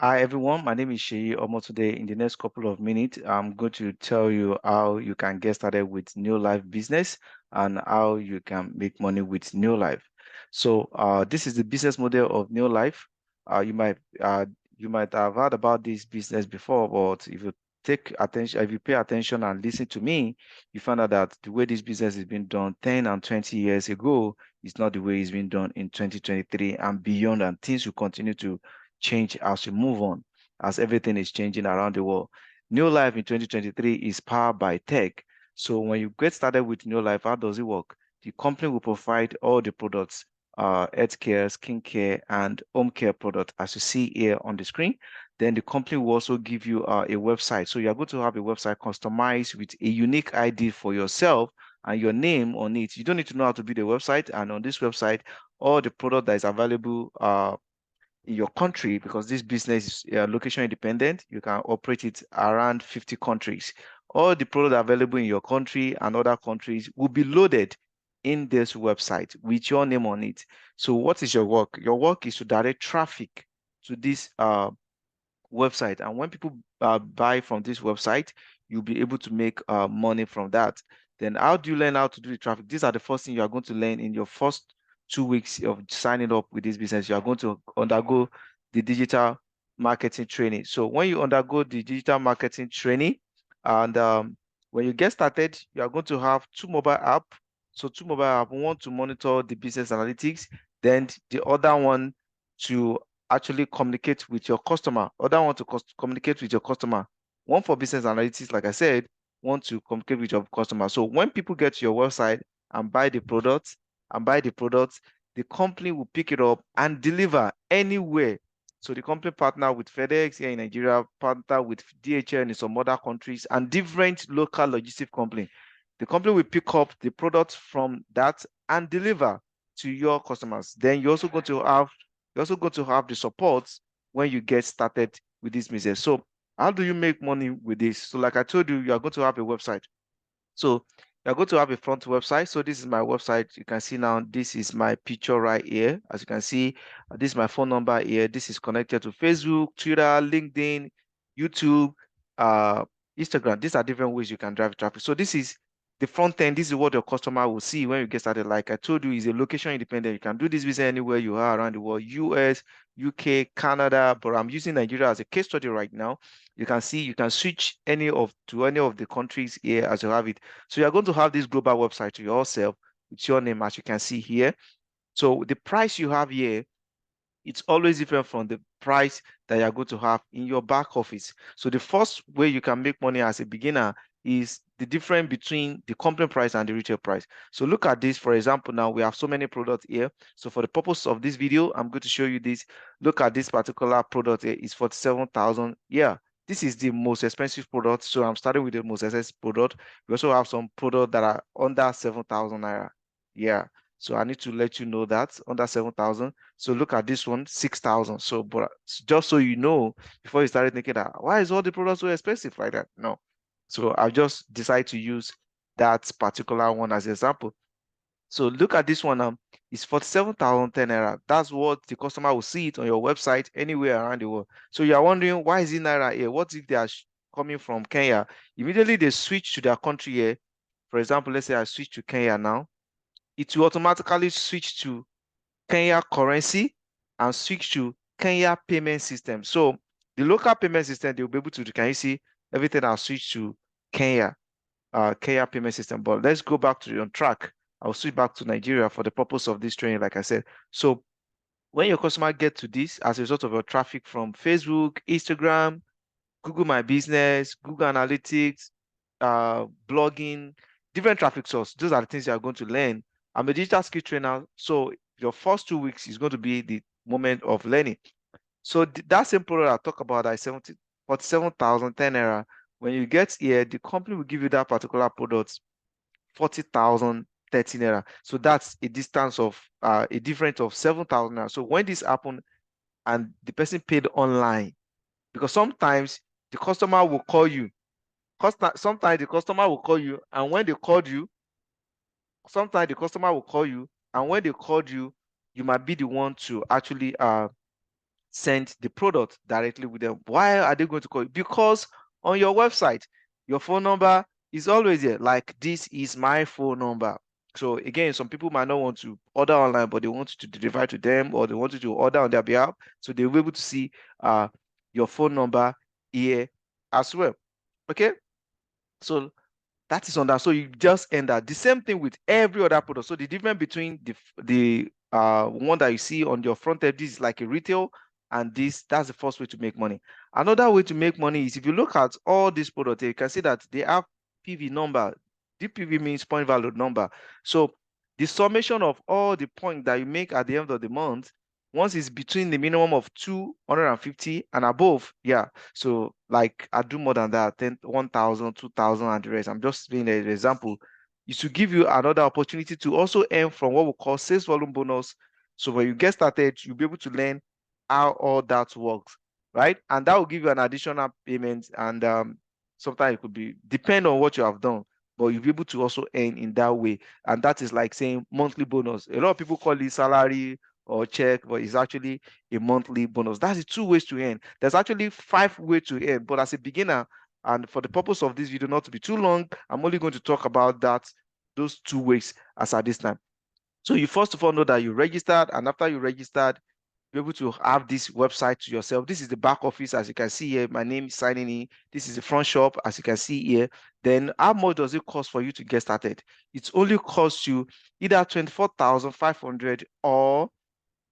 Hi everyone, my name is Seyi Omotunde. In the next couple of minutes, I'm going to tell you how you can get started with NeoLife business and how you can make money with NeoLife. So this is the business model of NeoLife. Uh, you might uh, you might have heard about this business before, but if you take attention, if you pay attention and listen to me, you find out that the way this business is being done 10 and 20 years ago is not the way it's been done in 2023 and beyond, and things will continue to change as we move on, as everything is changing around the world. New Life in 2023 is powered by tech. So when you get started with New Life, how does it work? The company will provide all the products, healthcare, skincare, and home care product, as you see here on the screen. Then the company will also give you a website. So you're going to have a website customized with a unique ID for yourself and your name on it. You don't need to know how to build a website. And on this website, all the product that is available in your country, because this business is location independent, you can operate it around 50 countries. All the products available in your country and other countries will be loaded in this website with your name on it. So what is your work? Your work is to direct traffic to this website. And when people buy from this website, you'll be able to make money from that. Then how do you learn how to do the traffic? These are the first thing you are going to learn in your first 2 weeks of signing up with this business. You are going to undergo the digital marketing training. So when you undergo the digital marketing training, and when you get started, you are going to have two mobile app. So two mobile app, one to monitor the business analytics, then the other one to actually communicate with your customer. Other one to communicate with your customer. One for business analytics, like I said, one to communicate with your customer. So when people get to your website and buy the products the company will pick it up and deliver anywhere. So the company partner with FedEx here in Nigeria, partner with DHL in some other countries, and different local logistic company. The company will pick up the products from that and deliver to your customers. Then you're also going to have the support when you get started with this business. So how do you make money with this? So like I told you, you are going to have a website. So you're going to have a front website. So this is my website. You can see now, this is my picture right here. As you can see, this is my phone number here. This is connected to Facebook, Twitter, LinkedIn, YouTube, uh, Instagram. These are different ways you can drive traffic. So this is the front end. This is what your customer will see when you get started. Like I told you, is a location independent. You can do this business anywhere you are around the world, US, UK, Canada, but I'm using Nigeria as a case study right now. You can see you can switch any of the countries here as you have it. So you're going to have this global website to yourself with your name, as you can see here. So the price you have here, it's always different from the price that you're going to have in your back office. So the first way you can make money as a beginner is the difference between the company price and the retail price. So look at this. For example, now we have so many products here. So for the purpose of this video, I'm going to show you this. Look at this particular product here. It's 47,000. Yeah, this is the most expensive product. So I'm starting with the most expensive product. We also have some products that are under 7,000 naira. Yeah. So I need to let you know that under 7,000. So look at this one, 6,000. So, but just so you know, before you started thinking that, why is all the products so expensive like that? No. So I've just decided to use that particular one as an example. So look at this one. It's 47,010 naira. That's what the customer will see it on your website anywhere around the world. So you're wondering, why is it naira here? What if they are coming from Kenya? Immediately they switch to their country here. For example, let's say I switch to Kenya now. It will automatically switch to Kenya currency and switch to Kenya payment system. So the local payment system, they'll be able to do, can you see everything I'll switch to Kenya, Kenya payment system. But let's go back to the on track. I'll switch back to Nigeria for the purpose of this training, like I said. So when your customer get to this as a result of your traffic from Facebook, Instagram, Google My Business, Google Analytics, blogging, different traffic source. Those are the things you are going to learn. I'm a digital skill trainer, so your first 2 weeks is going to be the moment of learning. So that same product I talk about that is 47,010 naira. When you get here, the company will give you that particular product 40,013 naira. So that's a distance of a difference of 7,000 naira. So when this happened and the person paid online, because sometimes the customer will call you. Sometimes the customer will call you, and when they called you, sometimes the customer will call you, and when they called you, you might be the one to actually send the product directly with them. Why are they going to call you? Because on your website, your phone number is always there. Like, this is my phone number. So again, some people might not want to order online, but they want you to deliver to them, or they want you to order on their behalf. So they'll be able to see your phone number here as well. Okay. So that is on that. So you just end that. The same thing with every other product. So the difference between the one that you see on your front end, this is like a retail, and that's the first way to make money. Another way to make money is if you look at all these products, you can see that they have PV number. DPV means point value number. So the summation of all the points that you make at the end of the month, once it's between the minimum of 250 and above, yeah. So like I do more than that, 10, 1,000, 2,000 and the rest. I'm just being an example. Is to give you another opportunity to also earn from what we call sales volume bonus. So when you get started, you'll be able to learn how all that works, right? And that will give you an additional payment. And sometimes it could be depend on what you have done, but you'll be able to also earn in that way. And that is like saying monthly bonus. A lot of people call it salary or check, but it's actually a monthly bonus. That's the two ways to earn. There's actually 5 ways to earn, but as a beginner, and for the purpose of this video not to be too long, I'm only going to talk about those 2 ways as at this time. So you first of all know that you registered, and after you registered, you're able to have this website to yourself. This is the back office, as you can see here. My name is signing in. This is the front shop, as you can see here. Then how much does it cost for you to get started? It only costs you either 24,500 or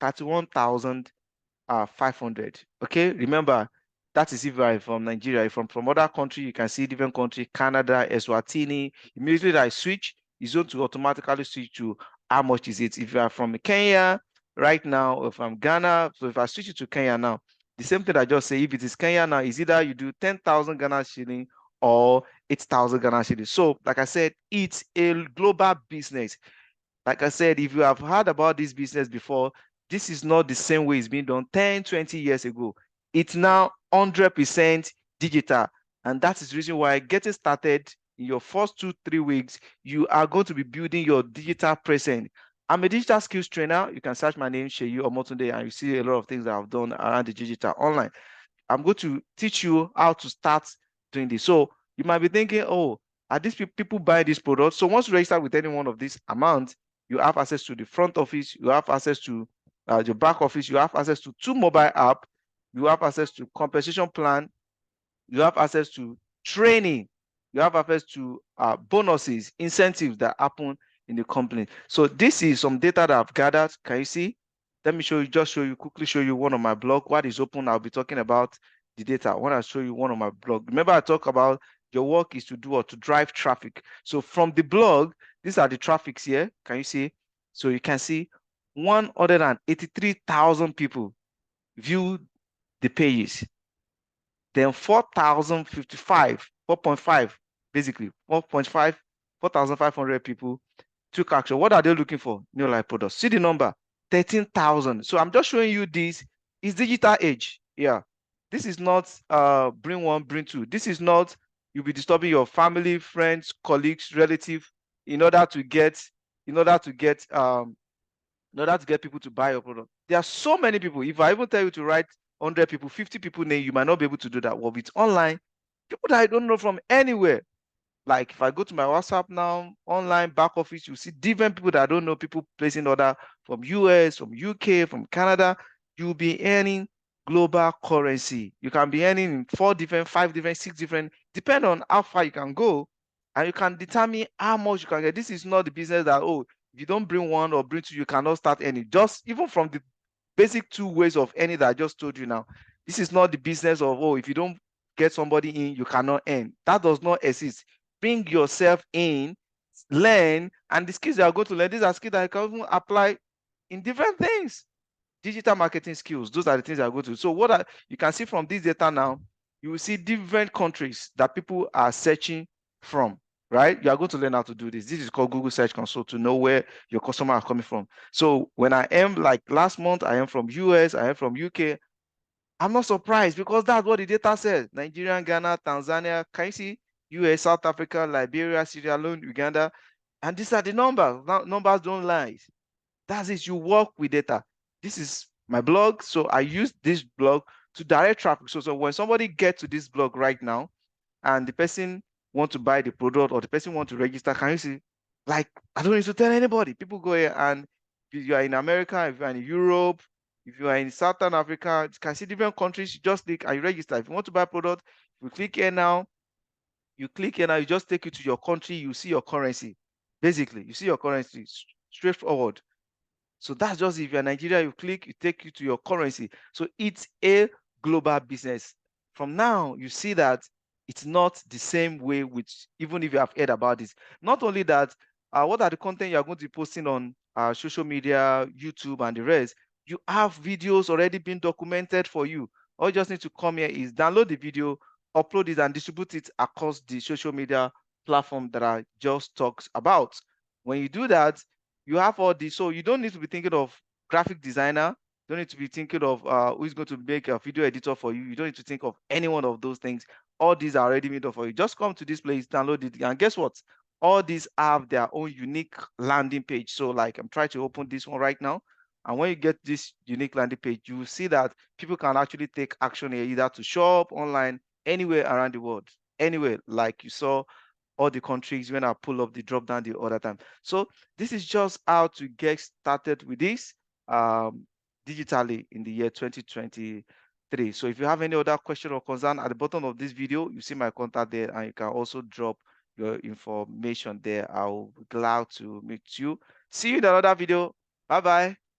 31,500. Okay, remember that is if you are from Nigeria. If from other country, you can see different country, Canada, Eswatini. Immediately that I switch, it's going to automatically switch to how much is it. If you are from Kenya right now, or from Ghana, so if I switch it to Kenya now, the same thing I just say, if it is Kenya now, is either you do 10,000 Ghana shilling or 8,000 Ghana shilling. So like I said, it's a global business. Like I said, if you have heard about this business before, this is not the same way it's been done 10, 20 years ago. It's now 100% digital. And that is the reason why getting started in your first 2-3 weeks, you are going to be building your digital presence. I'm a digital skills trainer. You can search my name, Seyi Omotunde, and you see a lot of things that I've done around the digital online. I'm going to teach you how to start doing this. So you might be thinking, oh, are these people buying this product? So once you register with any one of these amounts, you have access to the front office, you have access to the back office, you have access to 2 mobile app, you have access to compensation plan, you have access to training, you have access to bonuses, incentives that happen in the company. So this is some data that I've gathered. Can you see? Let me quickly show you one of my blog. What is open? I'll be talking about the data. I want to show you one of my blog. Remember, I talk about your work is to do or to drive traffic. So from the blog, these are the traffics here. Can you see? So you can see 183,000 people view the pages. Then 4,055, 4.5, basically 4.5, 4,500 people took action. What are they looking for? NeoLife products. See the number, 13,000. So I'm just showing you this. It's digital age. Yeah. This is not bring one, bring two. This is not you'll be disturbing your family, friends, colleagues, relative in order to get people to buy your product. There are so many people. If I even tell you to write 100 people, 50 people name, you might not be able to do that. Well, with online, people that I don't know from anywhere. Like if I go to my WhatsApp now, online back office, you see different people that I don't know, people placing order from US, from UK, from Canada. You'll be earning global currency. You can be earning in 4 different, 5 different, 6 different, depend on how far you can go, and you can determine how much you can get. This is not the business that, oh, if you don't bring 1 or bring 2, you cannot start earning. Just even from the basic 2 ways of earning that I just told you now, this is not the business of, oh, if you don't get somebody in, you cannot earn. That does not exist. Bring yourself in, learn, and the skills you are going to learn, these are skills that you can even apply in different things. Digital marketing skills, those are the things that are going to. So what you can see from this data now, you will see different countries that people are searching from, right? You are going to learn how to do this. This is called Google Search Console to know where your customer are coming from. So when I am, like last month, I am from US, I am from UK. I'm not surprised because that's what the data says. Nigeria, Ghana, Tanzania, can you see? US, South Africa, Liberia, Sierra Leone, Uganda. And these are the numbers. Numbers don't lie. That's it. You work with data. This is my blog. So I use this blog to direct traffic. So when somebody gets to this blog right now and the person want to buy the product or the person want to register, can you see? Like, I don't need to tell anybody. People go here, and if you are in America, if you are in Europe, if you are in Southern Africa, you can see different countries. You just click and you register. If you want to buy a product, you click here now. You click here now, you just take you to your country. You see your currency. Basically, you see your currency straightforward. So that's just if you're Nigeria, you click, it take you to your currency. So it's a global business. From now, you see that it's not the same way, which even if you have heard about this. Not only that, what are the content you are going to be posting on social media, YouTube, and the rest? You have videos already been documented for you. All you just need to come here is download the video, upload it, and distribute it across the social media platform that I just talked about. When you do that, you have all this, so you don't need to be thinking of graphic designer. You don't need to be thinking of who is going to make a video editor for you. You don't need to think of any one of those things. All these are already made up for you. Just come to this place, download it, and guess what? All these have their own unique landing page. So like I'm trying to open this one right now, and when you get this unique landing page, you will see that people can actually take action here, either to shop online anywhere around the world, anywhere, like you saw all the countries when I pull up the drop down the other time. So this is just how to get started with this digitally in the year 2023. So if you have any other question or concern, at the bottom of this video, you see my contact there, and you can also drop your information there. I'll be glad to meet you. See you in another video. Bye bye.